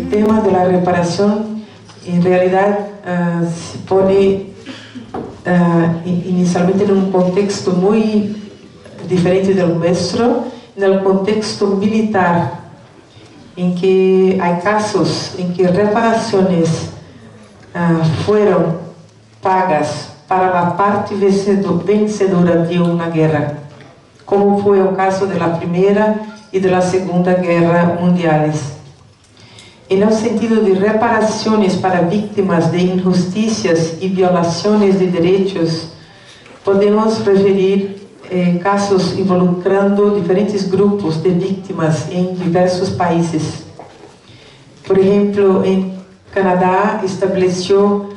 el tema de la reparación en realidad se pone inicialmente en un contexto muy diferente del nuestro, en el contexto militar, en que hay casos en que reparaciones fueron pagas para la parte vencedora de una guerra, como fue el caso de la Primera y de la Segunda Guerra Mundiales. En el sentido de reparaciones para víctimas de injusticias y violaciones de derechos, podemos referir casos involucrando diferentes grupos de víctimas en diversos países. Por ejemplo, en Canadá estableció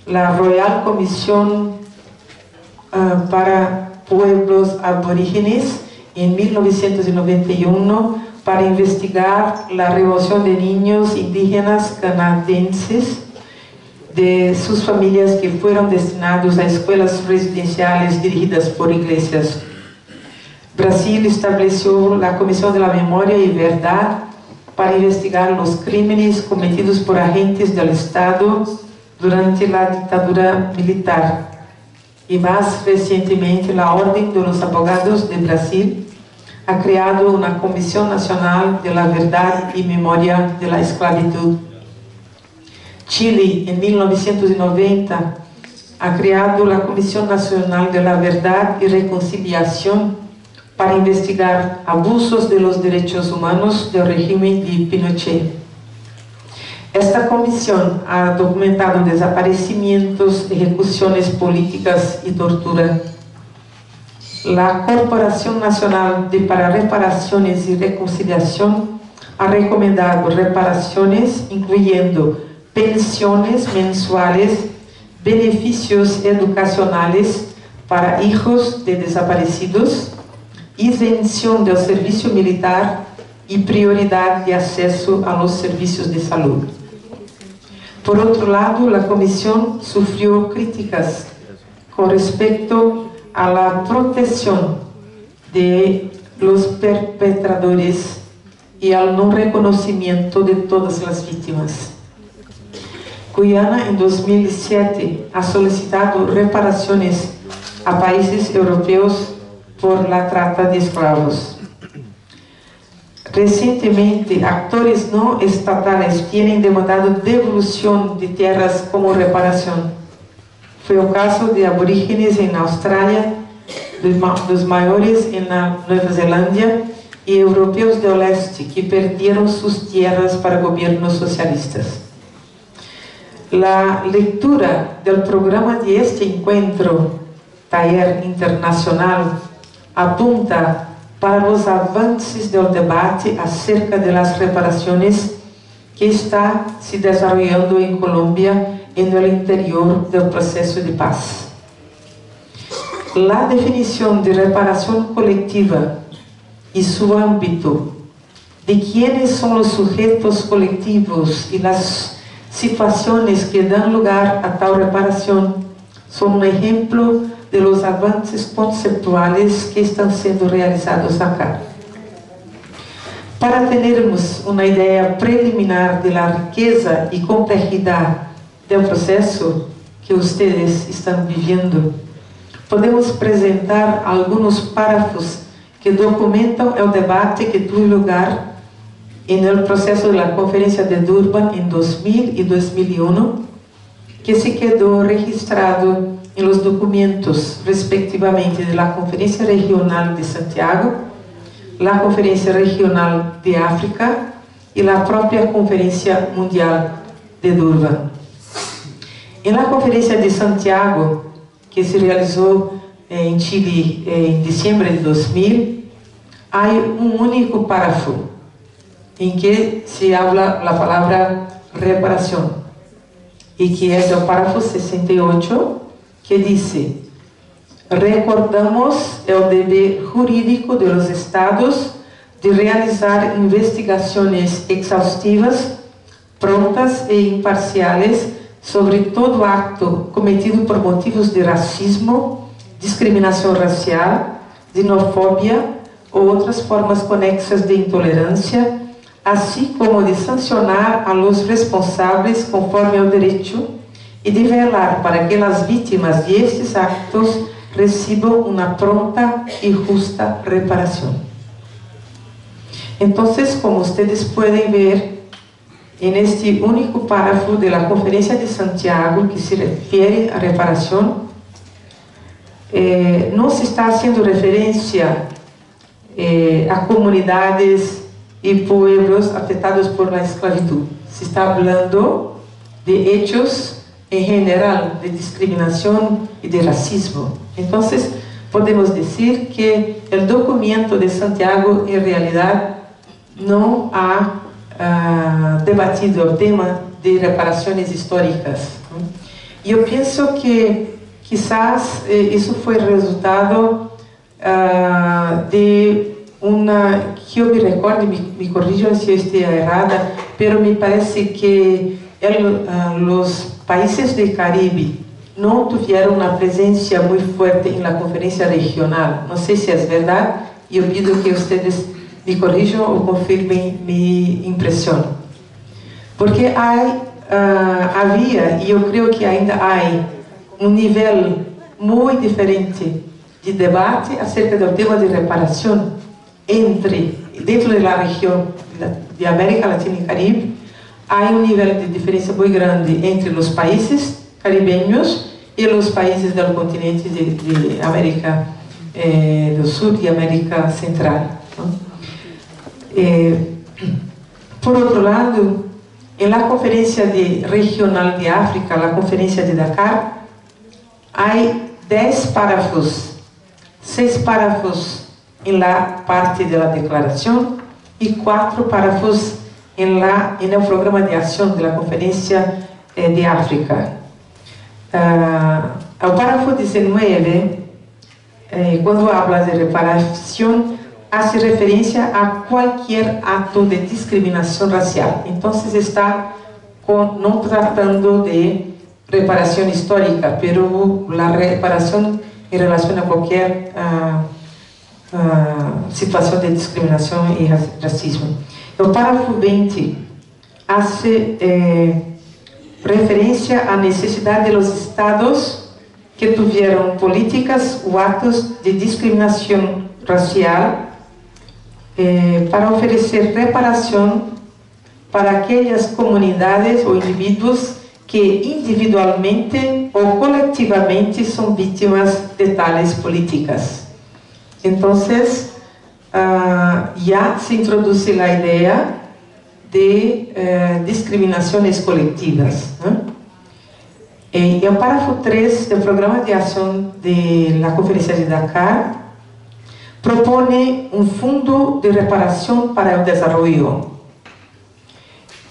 la Royal Commission para Pueblos Aborígenes en 1991 para investigar la remoción de niños indígenas canadienses de sus familias que fueron destinados a escuelas residenciales dirigidas por iglesias. Brasil estableció la Comisión de la Memoria y Verdad para investigar los crímenes cometidos por agentes del Estado durante la dictadura militar. Y más recientemente, la Orden de los Abogados de Brasil ha creado una Comisión Nacional de la Verdad y Memoria de la Esclavitud. Chile, en 1990, ha creado la Comisión Nacional de la Verdad y Reconciliación para investigar abusos de los derechos humanos del régimen de Pinochet. Esta comisión ha documentado desaparecimientos, ejecuciones políticas y tortura. La Corporación Nacional para Reparaciones y Reconciliación ha recomendado reparaciones incluyendo pensiones mensuales, beneficios educacionales para hijos de desaparecidos, isención del servicio militar y prioridad de acceso a los servicios de salud. Por otro lado, la Comisión sufrió críticas con respecto a la protección de los perpetradores y al no reconocimiento de todas las víctimas. Guyana en 2007 ha solicitado reparaciones a países europeos por la trata de esclavos. Recientemente, actores no estatales tienen demandado devolución de tierras como reparación. Fue el caso de aborígenes en Australia, los mayores en la Nueva Zelanda y europeos del este que perdieron sus tierras para gobiernos socialistas. La lectura del programa de este encuentro, Taller Internacional, apunta para los avances del debate acerca de las reparaciones que está se desarrollando en Colombia en el interior del proceso de paz. La definición de reparación colectiva y su ámbito, de quiénes son los sujetos colectivos y las situaciones que dan lugar a tal reparación, son un ejemplo de los avances conceptuales que están siendo realizados acá. Para tenermos una idea preliminar de la riqueza y complejidad del proceso que ustedes están viviendo, podemos presentar algunos párrafos que documentan el debate que tuvo lugar en el proceso de la Conferencia de Durban en 2000 y 2001, que se quedó registrado en los documentos respectivamente de la Conferencia Regional de Santiago, la Conferencia Regional de África y la propia Conferencia Mundial de Durban. En la Conferencia de Santiago, que se realizó en Chile en diciembre de 2000, hay un único párrafo en que se habla la palabra reparación, y que es el párrafo 68, que dice: recordamos el deber jurídico de los estados de realizar investigaciones exhaustivas, prontas e imparciales sobre todo acto cometido por motivos de racismo, discriminación racial, xenofobia o otras formas conexas de intolerancia, así como de sancionar a los responsables conforme al derecho y de velar para que las víctimas de estos actos reciban una pronta y justa reparación. Entonces, como ustedes pueden ver en este único párrafo de la Conferencia de Santiago que se refiere a reparación, no se está haciendo referencia a comunidades y pueblos afectados por la esclavitud. Se está hablando de hechos en general de discriminación y de racismo. Entonces, podemos decir que el documento de Santiago en realidad no ha debatido el tema de reparaciones históricas. Yo pienso que quizás eso fue el resultado de una, que yo me recuerdo, me corrijo si estoy errada, pero me parece que los países del Caribe no tuvieron una presencia muy fuerte en la conferencia regional. No sé si es verdad, yo pido que ustedes me corrijan o confirmen mi impresión. Porque había, y yo creo que ainda hay, un nivel muy diferente de debate acerca del tema de reparación dentro de la región de América Latina y Caribe. Hay un nivel de diferencia muy grande entre los países caribeños y los países del continente de América del Sur y América Central, ¿no? Por otro lado, en la conferencia regional de África, la conferencia de Dakar, hay 10 párrafos, 6 párrafos en la parte de la declaración y 4 párrafos en el programa de acción de la conferencia de África. El párrafo 19, cuando habla de reparación, hace referencia a cualquier acto de discriminación racial. Entonces está no tratando de reparación histórica, pero la reparación en relación a cualquier situación de discriminación y racismo. El párrafo 20 hace referencia a la necesidad de los estados que tuvieron políticas o actos de discriminación racial para ofrecer reparación para aquellas comunidades o individuos que individualmente o colectivamente son víctimas de tales políticas. Entonces, ya se introduce la idea de discriminaciones colectivas, ¿no? En el párrafo 3 del programa de acción de la Conferencia de Dakar, propone un fondo de reparación para el desarrollo.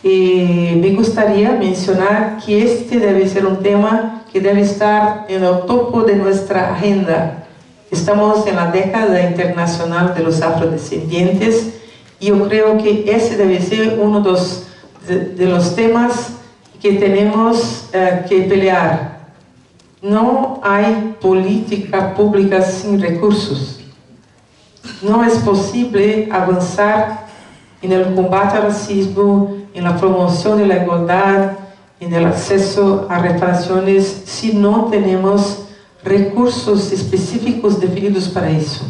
Me gustaría mencionar que este debe ser un tema que debe estar en el topo de nuestra agenda. Estamos en la década internacional de los afrodescendientes y yo creo que ese debe ser uno de los temas que tenemos que pelear. No hay política pública sin recursos. No es posible avanzar en el combate al racismo, en la promoción de la igualdad, en el acceso a reparaciones, si no tenemos recursos específicos definidos para eso.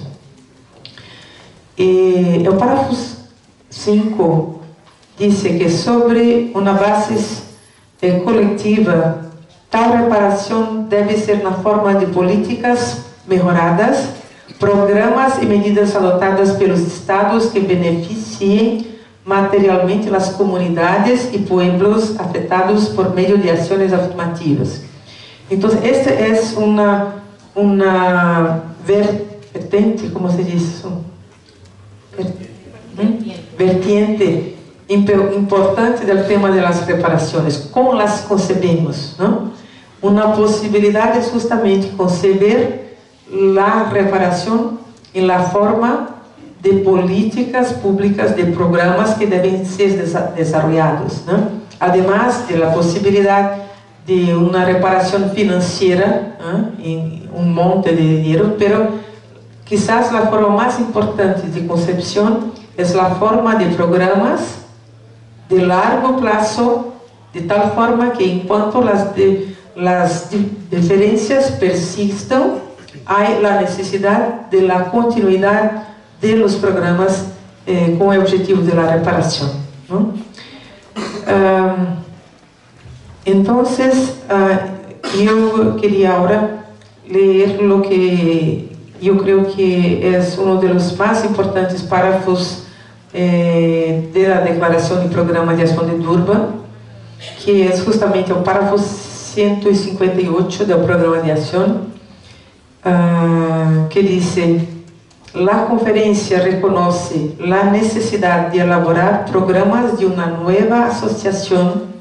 El párrafo 5 dice que sobre una base colectiva, tal reparación debe ser una forma de políticas mejoradas, programas y medidas adoptadas pelos estados que beneficien materialmente las comunidades y pueblos afectados por medio de acciones afirmativas. Entonces, esta es una vertiente, ¿cómo se dice eso? Vertiente importante del tema de las reparaciones. ¿Cómo las concebimos, ¿no? Una posibilidad es justamente conceber la reparación en la forma de políticas públicas, de programas que deben ser desarrollados, ¿no? Además de la posibilidad de una reparación financiera, en un monte de dinero, pero quizás la forma más importante de concepción es la forma de programas de largo plazo, de tal forma que en cuanto las diferencias persistan, hay la necesidad de la continuidad de los programas con el objetivo de la reparación, ¿no? Entonces, yo quería ahora leer lo que yo creo que es uno de los más importantes párrafos de la Declaración y Programa de Acción de Durban, que es justamente el párrafo 158 del Programa de Acción, que dice: la conferencia reconoce la necesidad de elaborar programas de una nueva asociación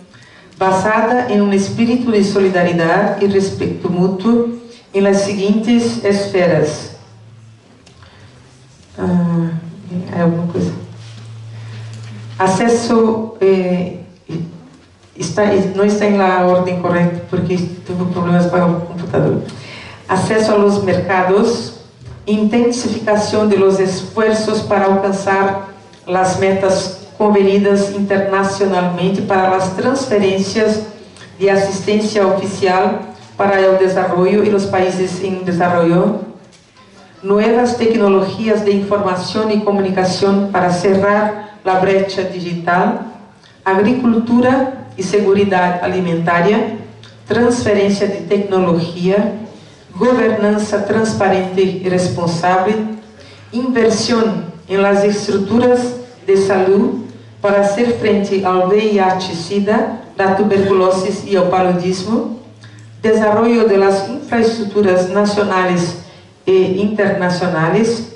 basada en un espíritu de solidaridad y respeto mutuo en las siguientes esferas. ¿Hay alguna cosa? Acceso, no está en la orden correcta porque tuve problemas para el computador. Acceso a los mercados, intensificación de los esfuerzos para alcanzar las metas convenidas internacionalmente para las transferencias de asistencia oficial para el desarrollo y los países en desarrollo, nuevas tecnologías de información y comunicación para cerrar la brecha digital, agricultura y seguridad alimentaria, transferencia de tecnología, gobernanza transparente y responsable, inversión en las estructuras de salud para hacer frente al VIH-Sida, la tuberculosis y el paludismo, desarrollo de las infraestructuras nacionales e internacionales,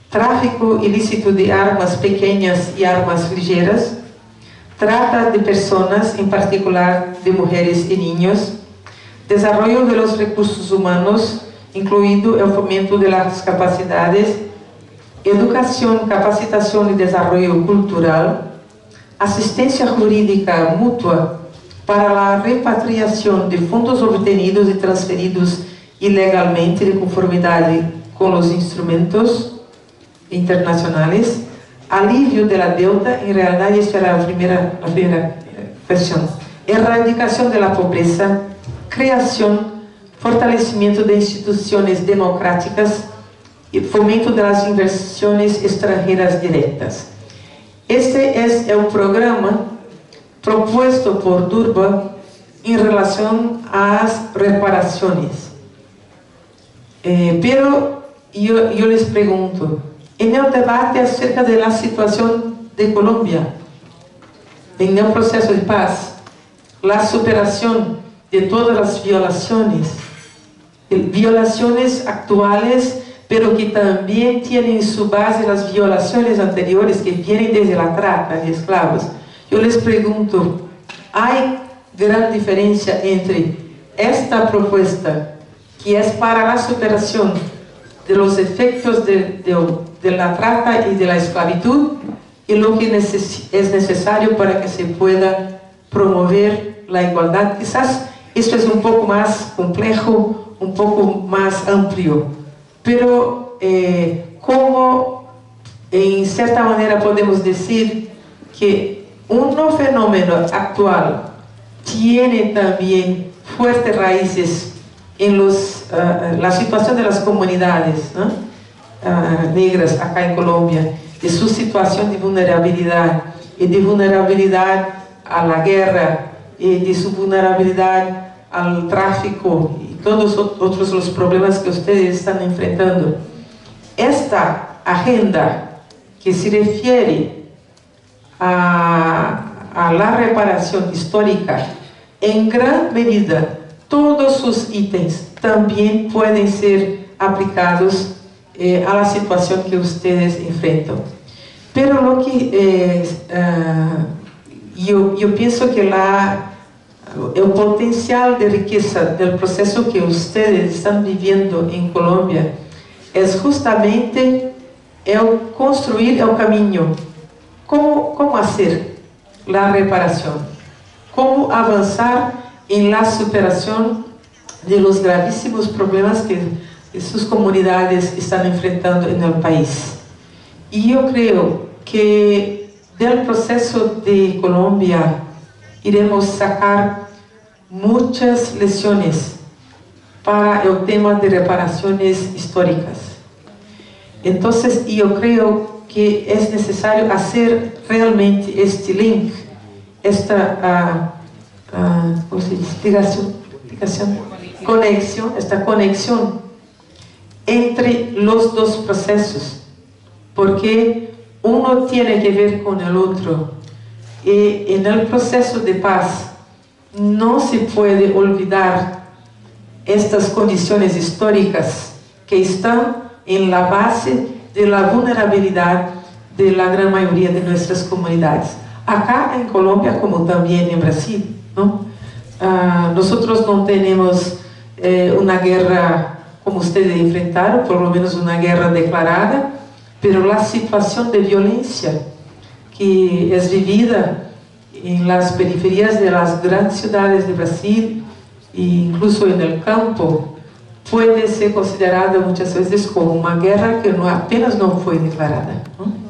tráfico ilícito de armas pequeñas y armas ligeras, trata de personas, en particular de mujeres y niños, desarrollo de los recursos humanos, incluido el fomento de las capacidades, educación, capacitación y desarrollo cultural, asistencia jurídica mutua para la repatriación de fondos obtenidos y transferidos ilegalmente de conformidad con los instrumentos internacionales, alivio de la deuda, en realidad esta era la primera cuestión, erradicación de la pobreza, creación, fortalecimiento de instituciones democráticas y fomento de las inversiones extranjeras directas. Este es el programa propuesto por Durban en relación a las reparaciones. Pero yo les pregunto, en el debate acerca de la situación de Colombia, en el proceso de paz, la superación de todas las violaciones actuales, pero que también tienen en su base las violaciones anteriores que vienen desde la trata de esclavos. Yo les pregunto, ¿hay gran diferencia entre esta propuesta, que es para la superación de los efectos de la trata y de la esclavitud, y lo que es necesario para que se pueda promover la igualdad? Quizás esto es un poco más complejo, un poco más amplio, pero ¿cómo en cierta manera podemos decir que un fenómeno actual tiene también fuertes raíces en la situación de las comunidades, ¿no? Negras acá en Colombia, de su situación de vulnerabilidad, y de vulnerabilidad a la guerra, y de su vulnerabilidad al tráfico y todos otros los problemas que ustedes están enfrentando? Esta agenda que se refiere a la reparación histórica, en gran medida todos sus ítems también pueden ser aplicados a la situación que ustedes enfrentan. Pero lo que yo pienso que el potencial de riqueza del proceso que ustedes están viviendo en Colombia es justamente el construir el camino. ¿Cómo hacer la reparación? ¿Cómo avanzar en la superación de los gravísimos problemas que sus comunidades están enfrentando en el país? Y yo creo que del proceso de Colombia iremos sacar muchas lecciones para el tema de reparaciones históricas. Entonces, yo creo que es necesario hacer realmente este link, esta conexión entre los dos procesos, porque uno tiene que ver con el otro. Y en el proceso de paz no se puede olvidar estas condiciones históricas que están en la base de la vulnerabilidad de la gran mayoría de nuestras comunidades, acá en Colombia como también en Brasil, ¿no? Nosotros no tenemos una guerra como ustedes enfrentaron, por lo menos una guerra declarada, pero la situación de violencia que es vivida en las periferias de las grandes ciudades de Brasil e incluso en el campo puede ser considerada muchas veces como una guerra que apenas no fue declarada, ¿no?